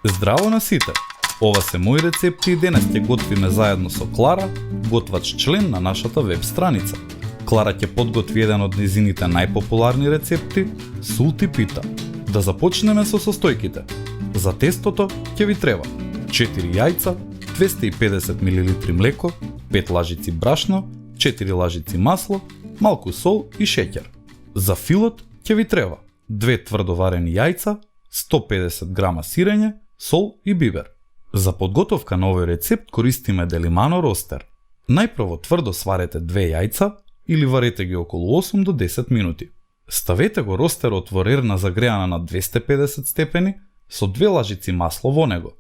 Здраво на сите! Ова се мои рецепти и денес ќе готвиме заедно со Клара, готвач член на нашата веб страница. Клара ќе подготви еден од незините најпопуларни рецепти – султи пита. Да започнеме со состојките. За тестото ќе ви треба 4 јајца, 250 мл млеко, 5 лажици брашно, 4 лажици масло, малку сол и шеќер. За филот ќе ви треба 2 тврдоварени јајца, 150 грама сирење, сол и бибер. За подготовка на овој рецепт користиме Делимано ростер. Најпрво тврдо сварете 2 јајца или варете ги околу 8 до 10 минути. Ставете го ростерот во рерна загреана на 250 степени со 2 лажици масло во него.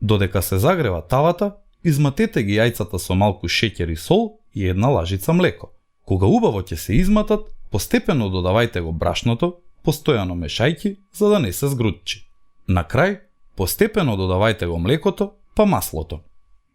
Додека се загрева тавата, изматете ги јајцата со малку шеќер и сол и 1 лажица млеко. Кога убаво ќе се изматат, постепено додавајте го брашното, постојано мешајки за да не се згрутчи. На крај, постепено додавајте го млекото, па маслото.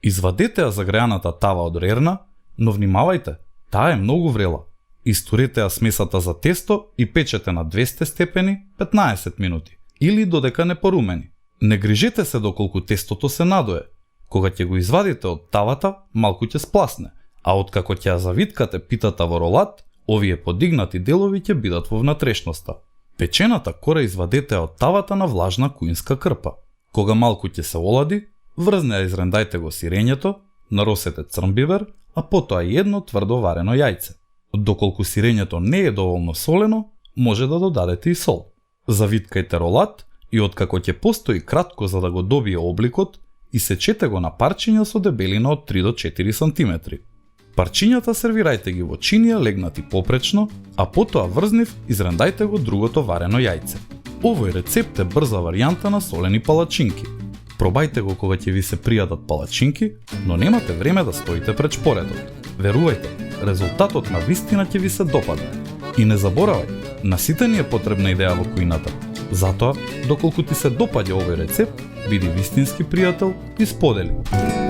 Извадете ја загреаната тава од рерна, но внимавајте, таа е многу врела. Истурете ја смесата за тесто и печете на 200 степени 15 минути, или додека не порумени. Не грижете се доколку тестото се надое. Кога ќе го извадите од тавата, малку ќе спласне, а откако ќе ја завиткате питата во ролат, овие подигнати делови ќе бидат во внатрешноста. Печената кора извадете од тавата на влажна куинска крпа. Кога малку ќе се олади, врзне ја изрендајте го сирењето, наросете црн бибер, а потоа и едно тврдо варено јајце. Доколку сирењето не е доволно солено, може да додадете и сол. Завиткајте ролат и откако ќе постои кратко за да го добие обликот, исечете го на парчиња со дебелина од 3 до 4 см. Парчињата сервирајте ги во чинија легнати попречно, а потоа врзнив изрендајте го другото варено јајце. Овој рецепт е брза варијанта на солени палачинки. Пробајте го кога ќе ви се пријадат палачинки, но немате време да стоите пред шпоредот. Верувајте, резултатот на вистина ќе ви се допадне. И не заборавај, на сите ни е потребна идеја во кујната. Затоа, доколку ти се допаѓа овој рецепт, биди вистински пријател и сподели.